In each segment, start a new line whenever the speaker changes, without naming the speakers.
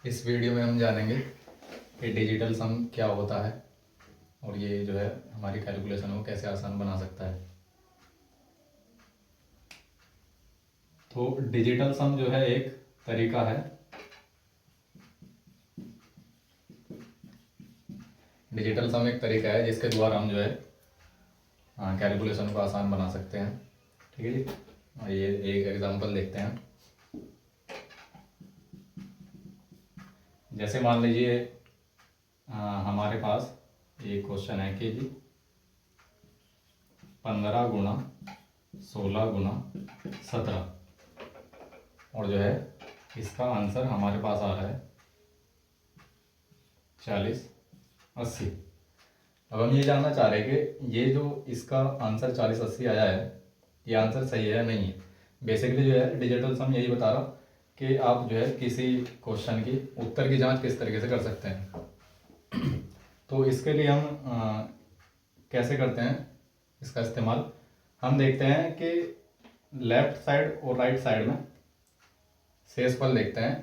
इस वीडियो में हम जानेंगे कि डिजिटल सम क्या होता है और ये जो है हमारी कैलकुलेशन को कैसे आसान बना सकता है। तो डिजिटल सम जो है एक तरीका है। डिजिटल सम एक तरीका है जिसके द्वारा हम जो है कैलकुलेशन को आसान बना सकते हैं। ठीक है जी। ये एक एग्जांपल देखते हैं। जैसे मान लीजिए हमारे पास एक क्वेश्चन है कि जी 15 गुना 16 गुना 17 और जो है इसका आंसर हमारे पास आ रहा है 40 80। अब हम ये जानना चाह रहे हैं कि ये जो इसका आंसर 40 80 आया है ये आंसर सही है या नहीं है। बेसिकली जो है डिजिटल सम यही बता रहा कि आप जो है किसी क्वेश्चन की उत्तर की जांच किस तरीके से कर सकते हैं। तो इसके लिए हम कैसे करते हैं इसका इस्तेमाल। हम देखते हैं कि लेफ्ट साइड और राइट साइड में शेषफल देखते हैं,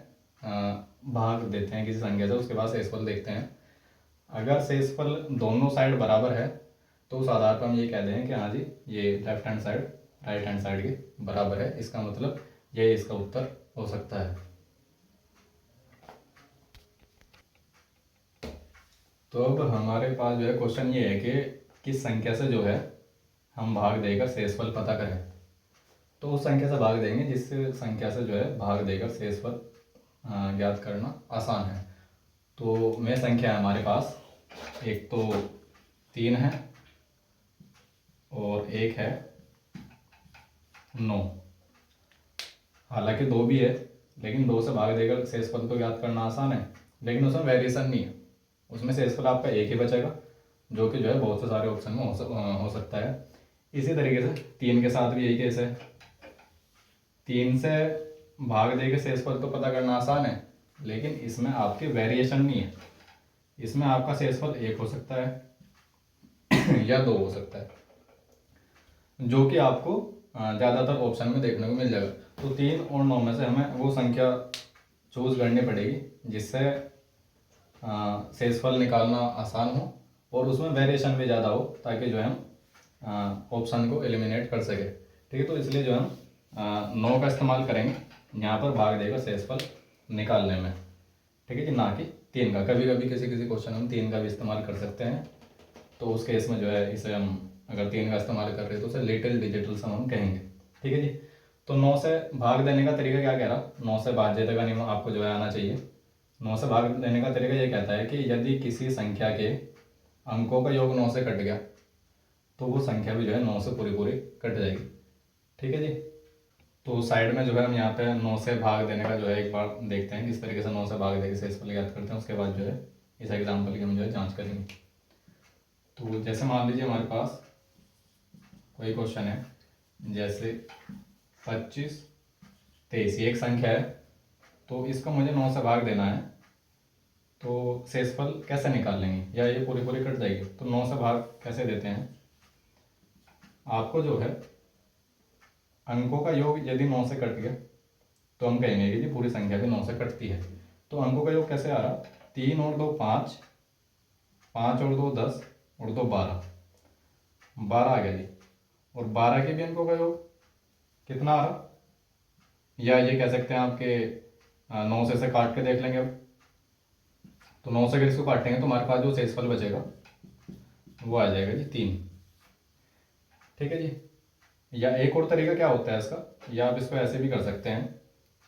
भाग देते हैं किसी संख्या से, उसके बाद शेषफल देखते हैं। अगर शेषफल दोनों साइड बराबर है तो उस आधार पर हम ये कह दें कि हाँ जी ये left hand side right hand side के बराबर है। इसका मतलब ये इसका उत्तर हो सकता है। तो अब हमारे पास जो है क्वेश्चन ये है कि किस संख्या से जो है हम भाग देकर शेषफल पता करें। तो उस संख्या से भाग देंगे जिस संख्या से जो है भाग देकर शेषफल ज्ञात करना आसान है। तो में संख्या है हमारे पास, एक तो 3 है और एक है 9। हालांकि 2 भी है लेकिन 2 से भाग देकर शेषफल तो ज्ञात करना आसान है, लेकिन उसमें वेरिएशन नहीं है। उसमें शेषफल आपका एक ही बचेगा जो कि जो है बहुत से सारे ऑप्शन में हो सकता है। इसी तरीके से 3 के साथ भी यही केस है। 3 से भाग देकर शेषफल तो पता करना आसान है लेकिन इसमें आपके वेरिएशन नहीं है। इसमें आपका शेषफल 1 हो सकता है या 2 हो सकता है, जो कि आपको ज़्यादातर ऑप्शन में देखने को मिल जाएगा। तो 3 और 9 में से हमें वो संख्या चूज करनी पड़ेगी जिससे शेषफल निकालना आसान हो और उसमें वेरिएशन भी ज़्यादा हो, ताकि जो है हम ऑप्शन को एलिमिनेट कर सके। ठीक है, तो इसलिए जो हम 9 का इस्तेमाल करेंगे यहाँ पर भाग देगा शेषफल निकालने में। ठीक है जी, ना कि 3 का। कभी कभी किसी किसी क्वेश्चन में 3 का भी इस्तेमाल कर सकते हैं, तो उस केस में जो है इसे हम अगर 3 का इस्तेमाल कर रहे हैं तो उसे लिटिल डिजिटल सम हम कहेंगे। ठीक है जी। तो 9 से भाग देने का तरीका क्या कह रहा, 9 से भाज्यता का नियम आपको जो है आना चाहिए। 9 से भाग देने का तरीका ये कहता है कि यदि किसी संख्या के अंकों का योग 9 से कट गया तो वो संख्या भी जो है 9 से पूरी पूरी कट जाएगी। ठीक है जी। तो साइड में जो है हम यहाँ पे 9 से भाग देने का जो है एक बार देखते हैं किस तरीके से 9 से भाग देकर शेषफल ज्ञात करते हैं। उसके बाद जो है इस एग्जाम्पल की हम जो है जाँच करेंगे। तो जैसे मान लीजिए हमारे पास कोई क्वेश्चन है, जैसे 25 23 एक संख्या है, तो इसको मुझे 9 से भाग देना है। तो शेषफल कैसे निकाल लेंगे, या ये पूरी पूरी कट जाएगी। तो 9 से भाग कैसे देते हैं, आपको जो है अंकों का योग यदि 9 से कट गया तो हम कहेंगे कि जी पूरी संख्या भी 9 से कटती है। तो अंकों का योग कैसे आ रहा, 3 और 2 5, 5 और 2 10 और 2 12, 12 आ गया जी। और 12 के भी अंकों का योग कितना आ रहा, या ये कह सकते हैं आपके 9 से काट के देख लेंगे। अब तो 9 से अगर इसको काटेंगे तो हमारे पास जो शेषफल बचेगा वो आ जाएगा जी 3। ठीक है जी। या एक और तरीका क्या होता है इसका, या आप इसको ऐसे भी कर सकते हैं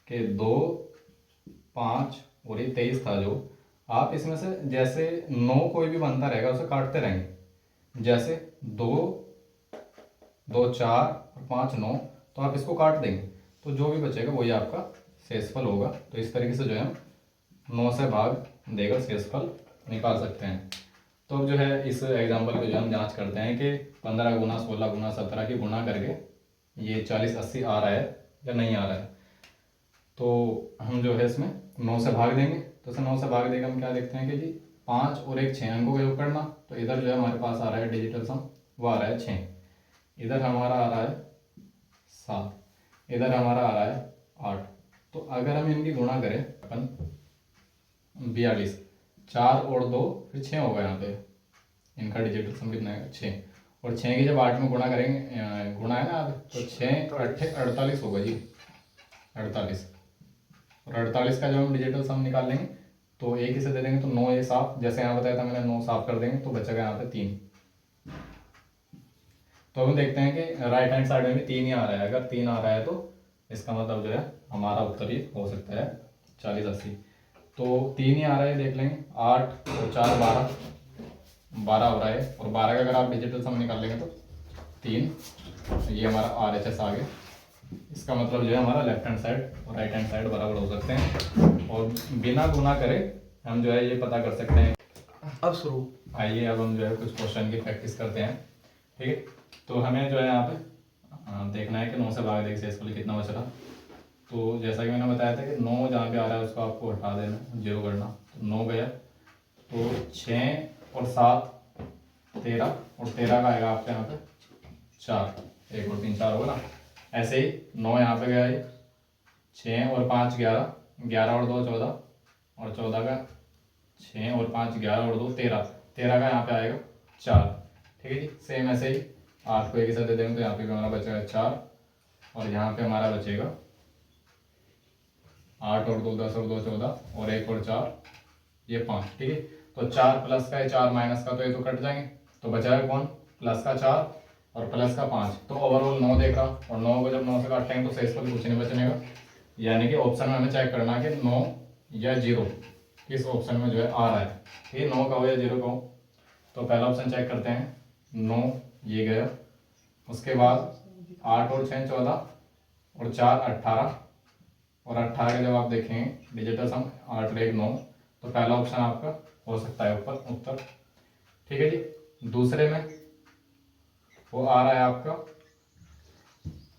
कि 2 5 और ये 23 था, जो आप इसमें से जैसे 9 कोई भी बनता रहेगा उसे काटते रहेंगे। जैसे 2 2 4 और 5 9, तो आप इसको काट देंगे तो जो भी बचेगा वही आपका शेषफल होगा। तो इस तरीके से जो है हम 9 से भाग देकर शेषफल निकाल सकते हैं। तो अब जो है इस एग्जाम्पल को जो हम जांच करते हैं कि 15 गुना 16 गुना 17 की गुणा करके ये 40 80 आ रहा है या नहीं आ रहा है। तो हम जो है इसमें 9 से भाग देंगे। तो इसे 9 से भाग देकर हम क्या देखते हैं कि जी 5 और 1 6 अंकों का योग करना। तो इधर जो है हमारे पास आ रहा है डिजिटल सम, वो आ रहा है 6। इधर हमारा आ रहा है 7, इधर हमारा आ रहा है 8। तो अगर हम इनकी गुणा करें अपन 42, 4 और 2 फिर 6 होगा यहाँ पे। इनका डिजिटल सम कितना है 6, और 6 की जब 8 में गुणा करेंगे, गुणा है ना, तो 6 अट्ठे 48 होगा जी, 48। और 48 का जब हम डिजिटल सम निकाल लेंगे तो एक ही से दे देंगे, तो 9 ये साफ, जैसे यहाँ बताया था मैंने, 9 साफ कर देंगे तो बचेगा यहाँ पे 3। तो हम देखते हैं कि राइट हैंड साइड में भी 3 ही आ रहा है। अगर 3 आ रहा है तो इसका मतलब जो है हमारा उत्तर ही हो सकता है 40 80। तो 3 ही आ रहा है, देख लेंगे। 8 और 4 12, 12 हो रहा है, और 12 का अगर आप डिजिटल सम निकाल लेंगे तो 3, ये हमारा RHS आ गया। इसका मतलब जो है हमारा लेफ्ट हैंड साइड और राइट हैंड साइड बराबर हो सकते हैं, और बिना गुना करे हम जो है ये पता कर सकते हैं।
अब शुरू,
आइए अब हम जो है कुछ क्वेश्चन की प्रैक्टिस करते हैं, ठीक है। तो हमें जो है यहाँ पे देखना है कि 9 से भाग देंगे शेषफल कितना बच रहा। तो जैसा कि मैंने बताया था कि 9 जहाँ पे आ रहा है उसको आपको हटा देना, 0 करना। तो 9 गया, तो 6 और 7 13, और 13 का आएगा आपके यहाँ पे 4, 1 और 3 4 होगा ना। ऐसे ही 9 यहाँ पे गया है, 6 और 5 11, 11 और 2 14, और 14 का 6 और 5 11 और 2 13, 13 का यहाँ पे आएगा 4, ठीक है जी। सेम ऐसे ही 8 को एक ही साथ दे देंगे तो यहाँ पे भी हमारा बचेगा 4, और यहाँ पे हमारा बचेगा 8 और 2 10 और 2 14, और 1 और 4 ये 5, ठीक है। तो 4 प्लस का है, 4 माइनस का, तो ये तो कट जाएंगे, तो बचाएगा कौन, प्लस का 4 और प्लस का 5, तो ओवरऑल 9 देख रहा। और 9 को जब 9 से काटेंगे तो शेषफल कुछ नहीं बचने का, यानी कि ऑप्शन में हमें चेक करना है कि 9 या 0 किस ऑप्शन में जो है आ रहा है, ठीक है। 9 का हो या 0 का हो। तो पहला ऑप्शन चेक करते हैं, 9 ये गया, उसके बाद 8 और 6 14, और 4 18, और 18 के जब आप देखेंगे डिजिटल सम 8 और 1 9, तो पहला ऑप्शन आपका हो सकता है ऊपर उत्तर, ठीक है जी। दूसरे में वो आ रहा है आपका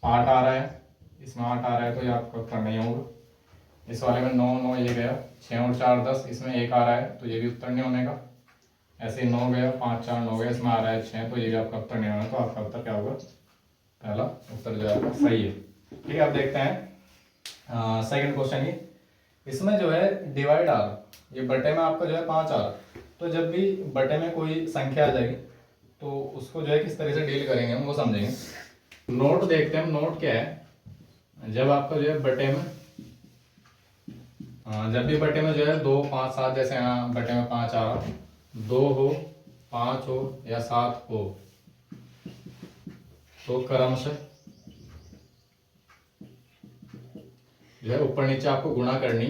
8 आ रहा है, इसमें 8 आ रहा है तो ये आपका उत्तर नहीं होगा। इस वाले में 9 9 ये गया, 6 और 4 10, इसमें 1 आ रहा है तो ये भी उत्तर नहीं होने का। ऐसे ही 9 गया, 5 4 9 गया, इसमें आ रहा है 6, तो ये भी आपका उत्तर नहीं होगा। तो आपका उत्तर क्या होगा, पहला उत्तर जो है आपका सही है, ठीक है। अब देखते हैं सेकंड क्वेश्चन ही। इसमें जो है डिवाइड आ रहा, ये बटे में आपका जो है 5 आ रहा, तो जब भी बटे में कोई संख्या आ जाएगी तो उसको जो है किस तरह से डील करेंगे हम वो समझेंगे। नोट देखते हैं, नोट क्या है। जब आपका जो है बटे में जब भी बटे में जो है 2 5 7, जैसे यहाँ बटे में 5 आ रहा, 2 हो 5 हो या 7 हो, तो क्रमशः जो है ऊपर नीचे आपको गुणा करनी,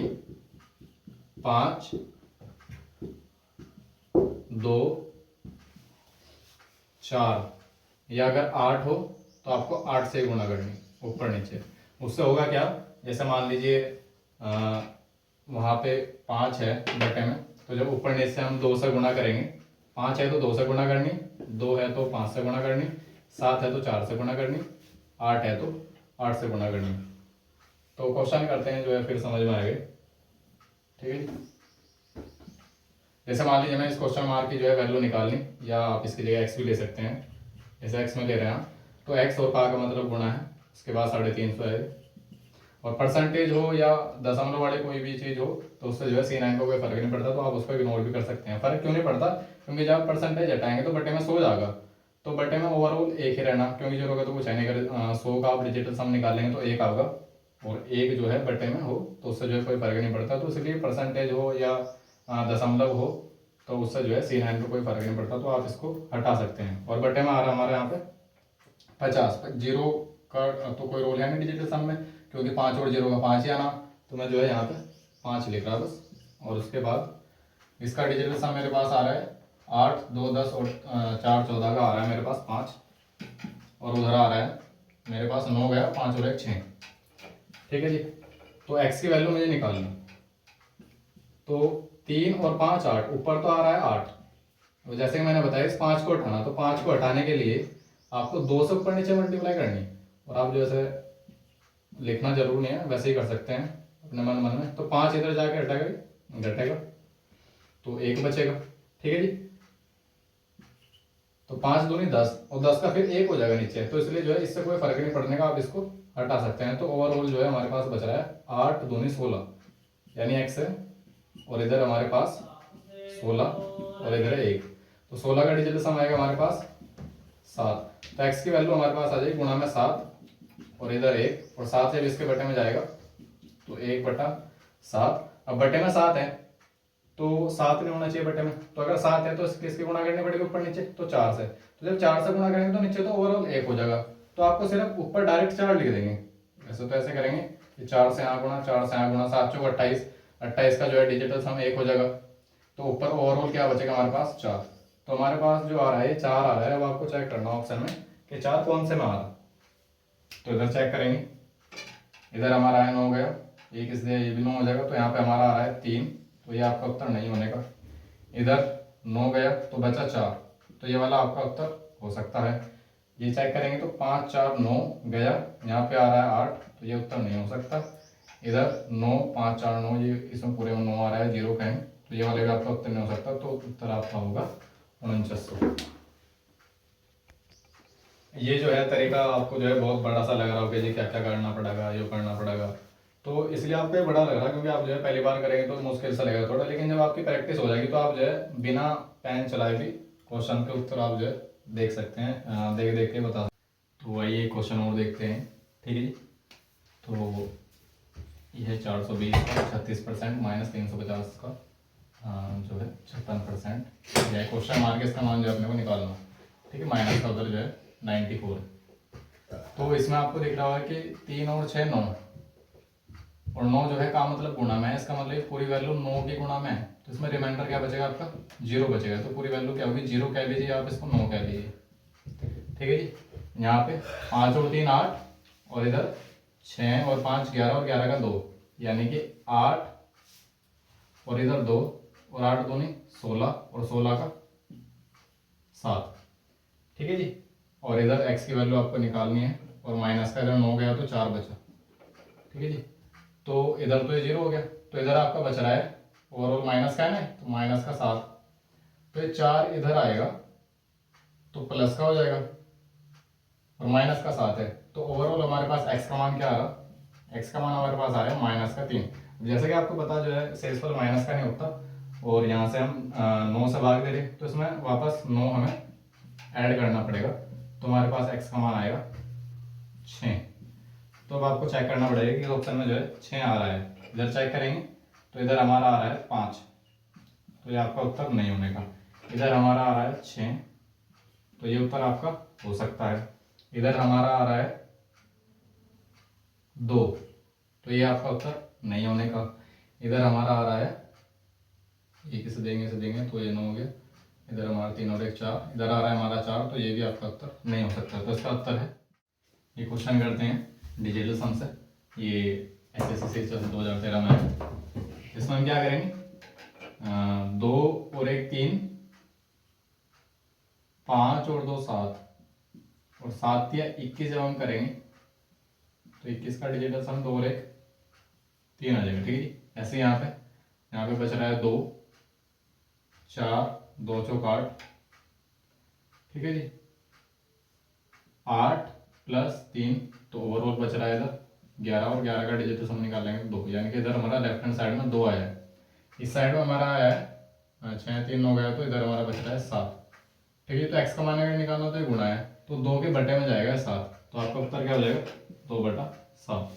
5 2 4, या अगर 8 हो तो आपको 8 से गुणा करनी ऊपर नीचे। उससे होगा क्या, जैसे मान लीजिए वहाँ पे 5 है बटे में, तो जब ऊपर नीचे हम 2 से गुणा करेंगे, 5 है तो 2 से गुणा करनी, 2 है तो 5 से गुणा करनी, 7 है तो 4 से गुणा करनी, 8 है तो 8 से गुणा करनी। तो क्वेश्चन करते हैं, जो है फिर समझ में आएगा, ठीक है। जैसे मान लीजिए मैं इस क्वेश्चन मार्क की जो है वैल्यू निकालनी, या आप इसकी जगह एक्स भी ले सकते हैं। जैसे एक्स में ले रहे हैं तो एक्स और का मतलब गुणा है, उसके बाद 350 है। और परसेंटेज हो या दशमलव वाली कोई भी चीज़ हो तो उससे जो है C9 को कोई फर्क नहीं पड़ता, तो आप उसको इग्नोर भी कर सकते हैं। फर्क क्यों नहीं पड़ता, क्योंकि जब परसेंटेज हटाएंगे तो बटे में 100 जाएगा, तो बटे में ओवरऑल एक ही रहना, क्योंकि 0 का तो कुछ है नहीं। अगर 100 का आप डिजिटल सम निकालेंगे तो 1 आएगा, और 1 जो है बटे में हो तो उससे जो है कोई फर्क नहीं पड़ता। तो इसलिए परसेंटेज हो या दशमलव हो तो उससे जो है C9 को कोई फर्क नहीं पड़ता, तो आप इसको हटा सकते हैं। और बटे में आ रहा हमारे यहाँ पे 50, 0 का तो कोई रोल है नहीं डिजिटल सम में, क्योंकि 5 और 0 का 5 ही आना, तो मैं जो है यहाँ पे 5 लिख रहा बस। और उसके बाद इसका डिजिटल सम मेरे पास आ रहा है 8 2 10 और 4 14 का आ रहा है मेरे पास 5, और उधर आ रहा है मेरे पास 9 गया, 5 और 1 6, ठीक है जी। तो x की वैल्यू मुझे निकालनी, तो 3 और 5 8, ऊपर तो आ रहा है 8, तो जैसे कि मैंने बताया इस 5 को हटाना, तो 5 को हटाने के लिए आपको 2 से ऊपर नीचे मल्टीप्लाई करनी, और आप जो ऐसे लिखना जरूर नहीं है, वैसे ही कर सकते हैं अपने मन मन में। तो 5 इधर जाके घटेगा तो 1 बचेगा, ठीक है जी। तो 5 दूनी 10, और 10 का फिर 1 हो जाएगा नीचे, तो इसलिए जो है इससे कोई फर्क नहीं पड़ने का, आप इसको हटा सकते हैं। तो ओवरऑल जो है हमारे पास बच रहा है 8 दूनी 16, यानी x है और इधर हमारे पास 16 और इधर है 1। तो 16 का डिजिटल सम आएगा हमारे पास 7। तो x की वैल्यू हमारे पास आ जाएगी गुणा में 7 और इधर 1, और 7 जब इसके बटे में जाएगा तो 1/7। अब बटे में 7 है तो 7 नहीं होना चाहिए बटे में, तो अगर 7 है तो किसकी गुणा करनी पड़ेगी ऊपर नीचे, तो 4 से। तो जब 4 से गुणा करेंगे तो नीचे तो ओवरऑल 1 हो जाएगा, तो आपको सिर्फ ऊपर डायरेक्ट 4 लिख देंगे। ऐसे तो ऐसे करेंगे कि 4 से यहाँ गुणा, 4 से यहाँ गुणा, 7 चौक 28, 28 का जो है डिजिटल सम 1 हो जाएगा। तो ऊपर ओवरऑल क्या बचेगा हमारे पास 4। तो हमारे पास जो आ रहा है 4 आ रहा है। अब आपको चेक करना ऑप्शन में कि 4 कौन से में आ रहा है। तो इधर चेक करेंगे, इधर हमारा है 9 गया, एक इसलिए ये भी 9 हो जाएगा। तो यहाँ पे हमारा आ रहा है 3, तो ये आपका उत्तर नहीं होने का। इधर 9 गया तो बचा 4, तो ये वाला आपका उत्तर हो सकता है। ये चेक करेंगे तो 5 4 9 गया, यहाँ पे आ रहा है 8, तो ये उत्तर नहीं हो सकता। इधर 9 5 4 9, ये इसमें पूरे में 9 आ रहा है, 0 कहें, तो ये वाले भी आपका उत्तर नहीं हो सकता। तो उत्तर आपका होगा 4900। ये जो है तरीका आपको जो है बहुत बड़ा सा लग रहा होगा, जी क्या क्या करना पड़ेगा, ये करना पड़ेगा, तो इसलिए आपको ये बड़ा लग रहा है क्योंकि आप जो है पहली बार करेंगे तो मुश्किल सा लगेगा थोड़ा। लेकिन जब आपकी प्रैक्टिस हो जाएगी तो आप जो है बिना पेन चलाए भी क्वेश्चन के उत्तर आप जो है देख सकते हैं, देख देख के बता। तो वही क्वेश्चन और देखते हैं, ठीक है जी। तो यह 420 का 36% माइनस 350 का जो है 56%। यह क्वेश्चन मार्क इसका मान जो अपने को निकालना, ठीक है। माइनस का उधर जो है 94। तो इसमें आपको दिख रहा है कि 3 और 6 9, और 9 जो है का मतलब गुणा में है, इसका मतलब पूरी वैल्यू 9 की गुणा में है। तो इसमें रिमाइंडर क्या बचेगा आपका 0 बचेगा। तो पूरी वैल्यू क्या होगी 0 कह लीजिए आप, इसको 9 कह लीजिए, ठीक है जी। यहाँ पे 5 और 3 8, और इधर 6 और 5 11, और 11 का 2, यानी कि 8, और इधर 2, और 8 दूनी 16, और 16 का 7, ठीक है जी। और इधर x की वैल्यू आपको निकालनी है, और माइनस का इधर 9 गया तो 4 बचा, ठीक है जी। तो इधर तो ये 0 हो गया, तो इधर आपका बच रहा है ओवरऑल माइनस का है ना, तो माइनस का 7, तो ये 4 इधर आएगा तो प्लस का हो जाएगा, और माइनस का 7 है। तो ओवरऑल हमारे पास x का मान क्या आ रहा, x का मान हमारे पास आ रहा है माइनस का 3। जैसे कि आपको पता जो है शेषफल माइनस का नहीं होता, और यहाँ से हम 9 से भाग दे रहे, तो इसमें वापस 9 हमें ऐड करना पड़ेगा। तो हमारे पास x का मान आएगा 6। तो अब आपको चेक करना पड़ेगा कि ऑप्शन में जो है 6 आ रहा है। इधर चेक करेंगे तो इधर हमारा आ रहा है 5, तो ये आपका उत्तर नहीं होने का। इधर हमारा आ रहा है 6, तो ये उत्तर आपका हो सकता है। इधर हमारा आ रहा है 2, तो ये आपका उत्तर नहीं होने का। इधर हमारा आ रहा है, ये किसे देंगे से देंगे तो ये 9 हो गया। इधर हमारा 3 और 1 4, इधर आ रहा है हमारा 4, तो ये भी आपका उत्तर नहीं हो सकता। तो इसका उत्तर है, ये क्वेश्चन करते हैं डिजिटल सम से, ये SSC 2013 में है। इसमें हम क्या करेंगे, 2 और 1 3, 5 और 2 7, और 7 या 21 जब हम करेंगे तो 21 का डिजिटल सम 2 और 1 3 आ जाएगा, ठीक है जी। ऐसे यहाँ पे बच रहा है 2 4 2 चौक 8, ठीक है जी। 8 प्लस 3, तो ओवरऑल बच रहा है इधर 11, और 11 का डिजिटल सम निकालेंगे 2, यानी कि इधर हमारा लेफ्ट हैंड साइड में 2 आया है। इस साइड में हमारा आया है 6 3 9 गया, तो इधर हमारा बच रहा है 7, ठीक है। तो x का मान अगर निकालना तो ये गुणा है, तो 2 के बटे में जाएगा 7, तो आपका उत्तर क्या हो जाएगा 2/7।